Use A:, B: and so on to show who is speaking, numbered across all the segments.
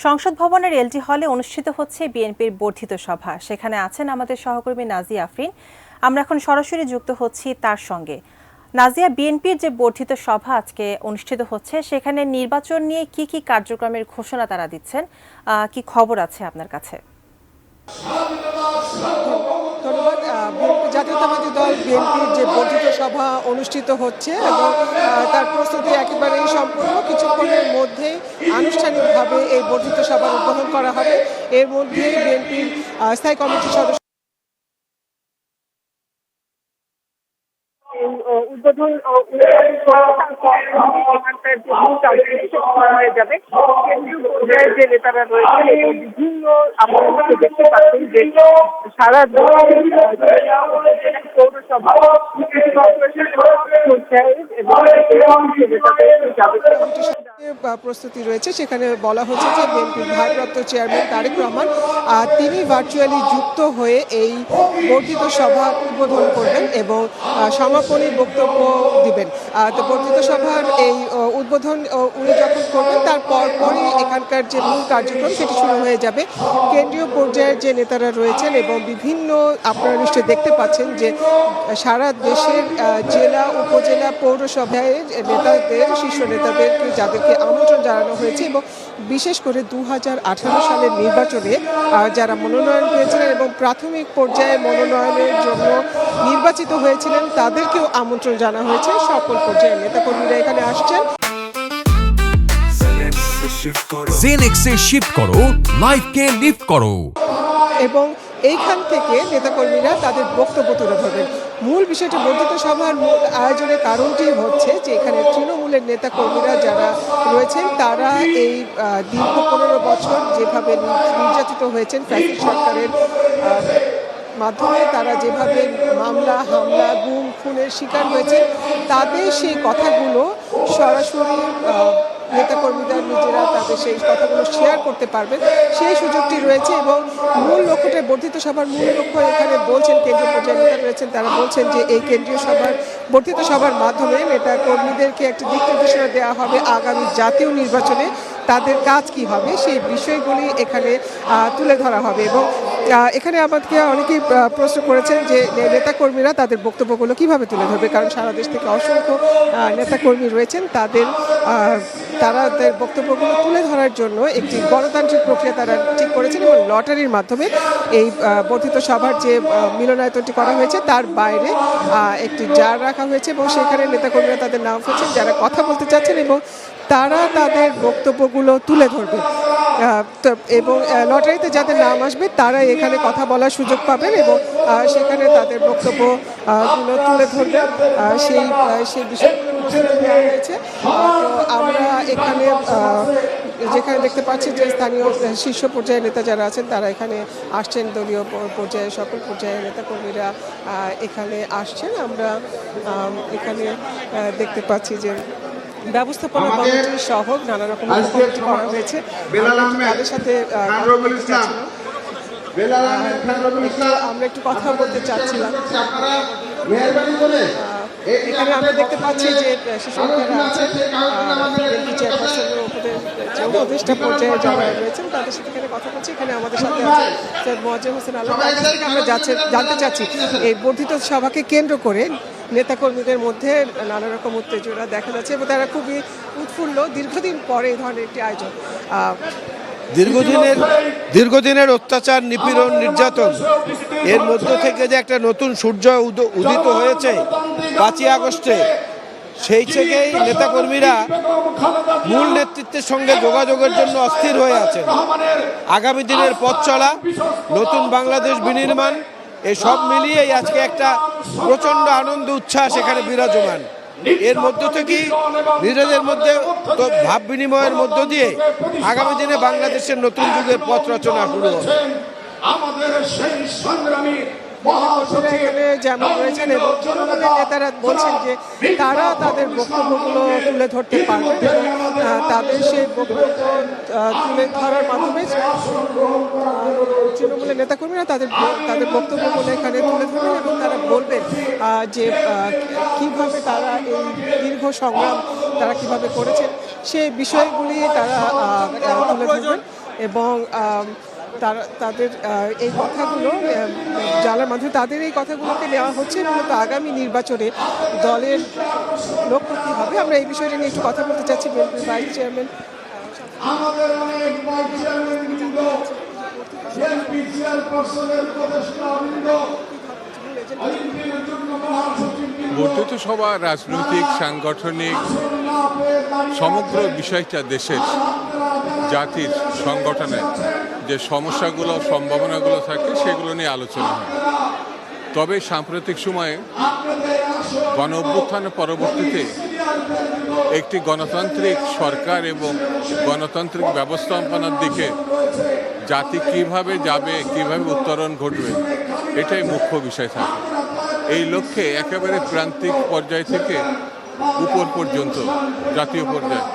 A: সংসদ ভবনের এলজি হলে অনুষ্ঠিত হচ্ছে বিএনপির বর্ধিত সভা। সেখানে আছেন আমাদের সহকর্মী নাজিয়া আফরিন। আমরা এখন সরাসরি যুক্ত হচ্ছি তার সঙ্গে। নাজিয়া, বিএনপির যে বর্ধিত সভা আজকে অনুষ্ঠিত হচ্ছে, সেখানে নির্বাচন নিয়ে কি কি কার্যক্রমের ঘোষণা তারা দিচ্ছেন, কি খবর আছে আপনার কাছে?
B: ধন্যবাদ। জাতীয়তাবাদী দল বিএনপির যে বর্ধিত সভা অনুষ্ঠিত হচ্ছে এবং তার প্রস্তুতি একেবারেই সম্পূর্ণ। কিছুক্ষণের মধ্যেই আনুষ্ঠানিকভাবে এই বর্ধিত সভার উদ্বোধন করা হবে। এর মধ্যেই বিএনপির স্থায়ী কমিটির সদস্য উদ্বোধন হয়ে যাবে। কেন্দ্রীয় পর্যায়ে যে নেতারা রয়েছেন এবং বিভিন্ন আপনারা দেখতে পাচ্ছেন যে সারা পৌরসভা প্রস্তুতি রয়েছে। সেখানে বলা হচ্ছে যে বিএনপির ভারপ্রাপ্ত চেয়ারম্যান তারেক রহমান তিনি ভার্চুয়ালি যুক্ত হয়ে এই বর্ধিত সভা উদ্বোধন করবেন এবং সমাপনী বক্তব্য দিবেন। তো বর্ধিত সভার এই উদ্বোধন উনি যখন করবেন তার পরপরই এখানকার যে মূল কার্যক্রম সেটি শুরু হয়ে যাবে। কেন্দ্রীয় পর্যায়ের যে নেতারা রয়েছেন এবং বিভিন্ন আপনারা নিশ্চয়ই দেখতে পাচ্ছেন যে সারা দেশের জেলা উপজেলা পৌরসভায় নেতাদের শীর্ষ নেতাদেরকে যাদেরকে আমন্ত্রণ জানানো হয়েছে এবং বিশেষ করে 2018 সালের নির্বাচনে যারা মনোনয়ন পেয়েছিলেন এবং প্রাথমিক পর্যায়ে মনোনয়নের জন্য নির্বাচিত হয়েছিলেন তাদেরকেও আমন্ত্রণ জানানো হয়েছে। সকল পর্যায়ের নেতাকর্মীরা এখানে আসছেন।
C: জেনেক্সে শিফট করো, লাইফকে লিফট করো।
B: এবং এইখান থেকে নেতাকর্মীরা তাদের বক্তব্য তুলে ধরবেন। মূল বিষয়টি বর্ধিত সভার মূল আয়োজনের কারণটি হচ্ছে যে এখানে তৃণমূলের নেতাকর্মীরা যারা রয়েছেন তারা এই দীর্ঘ 15 বছর যেভাবে নির্যাতিত হয়েছেন ফ্যাসিস্ট সরকারের মাধ্যমে, তারা যেভাবে মামলা হামলা গুম খুনের শিকার হয়েছেন, তাদের সেই কথাগুলো সরাসরি নেতাকর্মীরা নিজেরা তাদের সেই কথাগুলো শেয়ার করতে পারবেন, সেই সুযোগটি রয়েছে। এবং মূল লক্ষ্যটা বর্ধিত সভার মূল লক্ষ্য এখানে বলছেন কেন্দ্রীয় পর্যায়ে নেতা রয়েছেন, তারা বলছেন যে এই কেন্দ্রীয় সভার বর্ধিত সভার মাধ্যমে নেতাকর্মীদেরকে একটি দিক নির্দেশনা দেওয়া হবে আগামী জাতীয় নির্বাচনে তাদের কাজ কি হবে সেই বিষয়গুলি এখানে তুলে ধরা হবে। এবং এখানে আমাদেরকে অনেকেই প্রশ্ন করেছেন যে নেতাকর্মীরা তাদের বক্তব্যগুলো কিভাবে তুলে ধরবে, কারণ সারা দেশ থেকে অসংখ্য নেতাকর্মী রয়েছেন। তাদের বক্তব্যগুলো তুলে ধরার জন্য একটি গণতান্ত্রিক প্রক্রিয়া তারা ঠিক করেছেন এবং লটারির মাধ্যমে এই বর্ধিত সভার যে মিলনায়তনটি করা হয়েছে তার বাইরে একটি জার রাখা হয়েছে এবং সেখানে নেতাকর্মীরা তাদের নাম ফেলছেন যারা কথা বলতে চাচ্ছেন এবং তারা তাদের বক্তব্যগুলো তুলে ধরবে এবং লটারিতে যাদের নাম আসবে তারা এখানে কথা বলার সুযোগ পাবেন এবং সেখানে তাদের বক্তব্যগুলো তুলে ধরবেন। সেই বিষয়গুলো হয়েছে। তো আমরা এখানে যেখানে দেখতে পাচ্ছি যে স্থানীয় শীর্ষ পর্যায়ের নেতা যারা আছেন তারা এখানে আসছেন, দলীয় পর্যায়ে সকল পর্যায়ের নেতাকর্মীরা এখানে আসছেন। আমরা এখানে দেখতে পাচ্ছি যে ব্যবস্থাপনা কমিটি সহ নানা রকম কমিটি করা হয়েছে। তাদের সাথে আমরা একটু কথা বলতে চাচ্ছিলাম। এখানে আমরা দেখতে পাচ্ছি যে শিশুরা আছেন, উপদেষ্টা পর্যায়ে যারা রয়েছেন তাদের সাথে এখানে কথা বলছি। এখানে আমাদের সাথে আছে সৈয়দ মোয়াজ্জেম হোসেন আলম। আমরা জানতে চাচ্ছি এই বর্ধিত সভাকে কেন্দ্র করে নেতাকর্মীদের মধ্যে নানা রকম উত্তেজনা দেখা যাচ্ছে এবং তারা খুবই উৎফুল্ল। দীর্ঘদিন পরে এই ধরনের একটি আয়োজন,
D: দীর্ঘদিনের অত্যাচার, নিপীড়ন, নির্যাতন, এর মধ্য থেকে যে একটা নতুন সূর্য উদিত হয়েছে 5ই আগস্টে, সেই থেকেই নেতাকর্মীরা মূল নেতৃত্বের সঙ্গে যোগাযোগের জন্য অস্থির হয়ে আছেন। আগামী দিনের পথ চলা, নতুন বাংলাদেশ বিনির্মাণ, এই সব মিলিয়েই আজকে একটা প্রচণ্ড আনন্দ উচ্ছ্বাস এখানে বিরাজমান। এর মধ্য থেকেই নিজেদের মধ্যে ভাব বিনিময়ের মধ্য দিয়ে আগামী দিনে বাংলাদেশের নতুন যুগের পথ রচনা শুরু হবে।
B: যেমন রয়েছেন এবং তৃণমূলের নেতারা বলছেন যে তারা তাদের বক্তব্যগুলো তুলে ধরতে পারবেন এবং তাদের সেই বক্তব্য তুলে ধরার মাধ্যমে তৃণমূলের নেতাকর্মীরা তাদের বক্তব্যগুলো এখানে তুলে ধরবেন এবং তারা বলবেন যে কীভাবে তারা এই দীর্ঘ সংগ্রাম তারা কীভাবে করেছেন সেই বিষয়গুলি তারা তুলে ধরবেন। এবং তাদের এই কথাগুলো জানার মাধ্যমে তাদের এই কথাগুলোকে নেওয়া হচ্ছে মূলত আগামী নির্বাচনে দলের লক্ষ্য কী হবে। আমরা এই বিষয়টা নিয়ে একটু কথা বলতে চাচ্ছি বিএনপির ভাইস চেয়ারম্যান
E: বর্ধিত সভা রাজনৈতিক সাংগঠনিক সমগ্র বিষয়টা দেশের জাতির সংগঠনের যে সমস্যাগুলো সম্ভাবনাগুলো থাকে সেগুলো নিয়ে আলোচনা হয়। তবে সাম্প্রতিক সময়ে গণ অভ্যুত্থানের পরবর্তীতে একটি গণতান্ত্রিক সরকার এবং গণতান্ত্রিক ব্যবস্থাপনার দিকে জাতি কিভাবে যাবে, কিভাবে উত্তরণ ঘটবে, এটাই মুখ্য বিষয় থাকে। এই লক্ষ্যে একেবারে প্রান্তিক পর্যায় থেকে উপর পর্যন্ত জাতীয় পর্যায়ে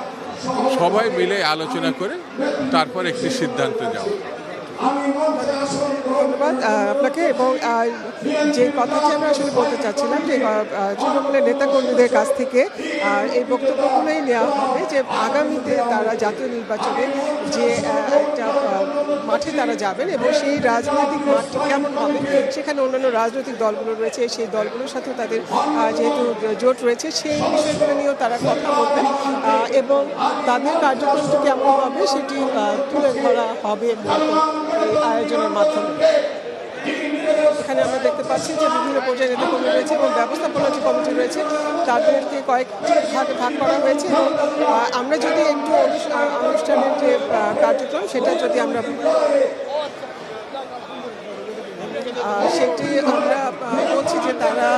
E: সবাই মিলে আলোচনা করে তারপর একটি সিদ্ধান্তে যাও।
B: ধন্যবাদ আপনাকে। এবং যে কথাটি আমরা আসলে বলতে চাচ্ছিলাম যে তৃণমূলের নেতাকর্মীদের কাছ থেকে এই বক্তব্যগুলোই নেওয়া হবে যে আগামীতে তারা জাতীয় নির্বাচনে যে একটা মাঠে তারা যাবেন এবং সেই রাজনৈতিক মাঠটি কেমন হবে, সেখানে অন্যান্য রাজনৈতিক দলগুলো রয়েছে, সেই দলগুলোর সাথেও তাদের যেহেতু জোট রয়েছে সেই বিষয়গুলো নিয়েও তারা কথা বলবেন এবং তাদের কার্যক্রমটি কেমন হবে সেটি তুলে ধরা হবে এই আয়োজনের মাধ্যমে। এখানে আমরা দেখতে পাচ্ছি যে বিভিন্ন পর্যায়ে নেতাকর্মী রয়েছে এবং ব্যবস্থাপনা যে কমিটি রয়েছে তাদেরকে কয়েকটি ভাগে ভাগ করা হয়েছে এবং আমরা যদি একটু অনুষ্ঠানের যে কার্যক্রম সেটা যদি আমরা সেটি আমরা বলছি যে তারা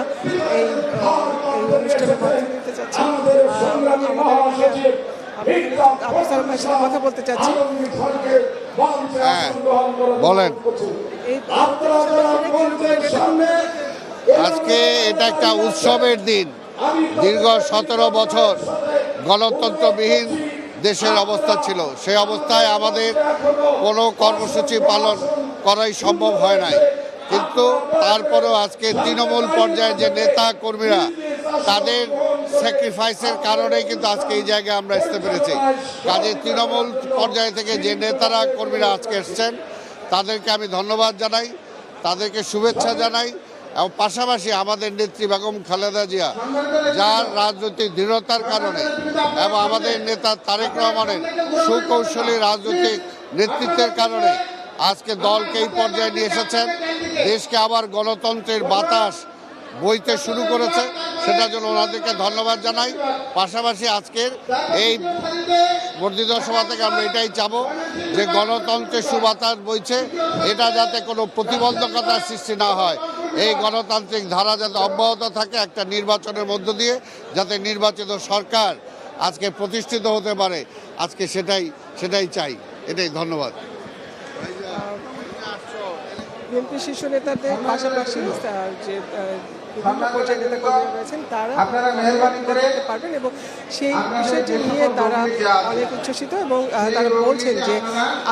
B: এই অনুষ্ঠানের মাধ্যমে নিতে চাচ্ছে। আপনি স্যার আপনার সাথে কথা বলতে চাচ্ছি।
F: হ্যাঁ বলেন। আজকে এটা একটা উৎসবের দিন। দীর্ঘ 17 বছর গণতন্ত্রবিহীন দেশের অবস্থা ছিল, সেই অবস্থায় আমাদের কোনো কর্মসূচি পালন করাই সম্ভব হয় নাই। কিন্তু তারপরেও আজকে তৃণমূল পর্যায়ে যে নেতা কর্মীরা তাদের স্যাক্রিফাইসের কারণেই কিন্তু আজকে এই জায়গায় আমরা আসতে পেরেছি। কাজে তৃণমূল পর্যায় থেকে যে নেতারা কর্মীরা আজকে এসছেন তাদেরকে আমি ধন্যবাদ জানাই, তাদেরকে শুভেচ্ছা জানাই এবং পাশাপাশি আমাদের নেত্রী বেগম খালেদা জিয়া যার রাজনৈতিক দৃঢ়তার কারণে এবং আমাদের নেতা তারেক রহমানের সুকৌশলী রাজনৈতিক নেতৃত্বের কারণে আজকে দলকে এই পর্যায়ে নিয়ে এসেছেন। দেশকে আবার গণতন্ত্রের বাতাস বইতে শুরু করেছে, সেটার জন্য ওনাদেরকে ধন্যবাদ জানাই। পাশাপাশি আজকের এই বর্ধিত সভা থেকে আমরা এটাই চাবো যে গণতন্ত্রের সুবাতাস বইছে, এটা যাতে কোনো প্রতিবন্ধকতার সৃষ্টি না হয়, এই গণতান্ত্রিক ধারা যাতে অব্যাহত থাকে একটা নির্বাচনের মধ্য দিয়ে, যাতে নির্বাচিত সরকার আজকে প্রতিষ্ঠিত হতে পারে, আজকে সেটাই চাই। এটাই ধন্যবাদ।
B: বিএনপি শীর্ষ নেতাদের পাশাপাশি যে বিভিন্ন পর্যায়ে নেতাকর্মীরা রয়েছেন তারা করতে পারবেন এবং সেই বিষয়টি নিয়ে তারা অনেক উচ্ছ্বসিত এবং তারা বলছেন যে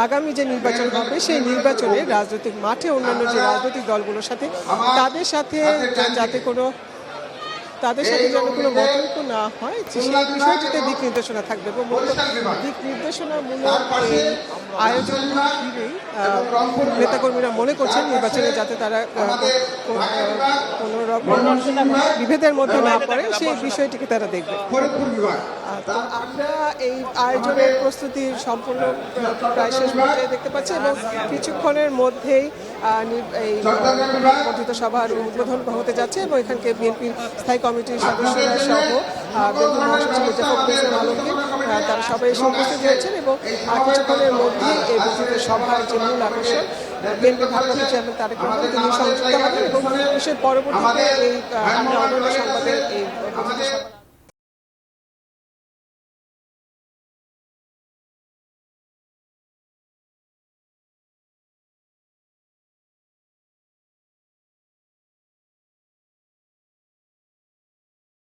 B: আগামী যে নির্বাচন হবে সেই নির্বাচনে রাজনৈতিক মাঠে অন্যান্য যে রাজনৈতিক দলগুলোর সাথে তাদের সাথে যাতে যেন কোনো মতৈক্য না হয় সেই বিষয়টিতে দিক নির্দেশনা থাকবে এবং দিক নির্দেশনামূলক এই আয়োজন ঘিরেই নেতাকর্মীরা মনে করছেন নির্বাচনে যাতে তারা কোনো রকম বিভেদের মধ্যে না পড়ে সেই বিষয়টিকে তারা দেখবে। আমরা এই আয়োজনের প্রস্তুতির সম্পূর্ণ প্রায় শেষ পর্যায়ে দেখতে পাচ্ছি এবং কিছুক্ষণের মধ্যেই এই বর্ধিত সভার উদ্বোধন হতে যাচ্ছে এবং এখানকে বিএনপির স্থায়ী কমিটির সদস্যরা সহ বিএনপি মহাসচিব জাফর হোসেন আলমগীর তারা সবাই এসে উপস্থিত হয়েছেন এবং কিছুক্ষণের মধ্যেই এই বর্ধিত সভার যে মূল আকর্ষণ বিএনপি ভারপ্রাপ্ত চেয়ারম্যান তারেক রহমান তিনি সংযুক্ত হবেন এবং পরবর্তীতে এই আমরা অন্যান্য সংবাদের এই বর্ধিত সভা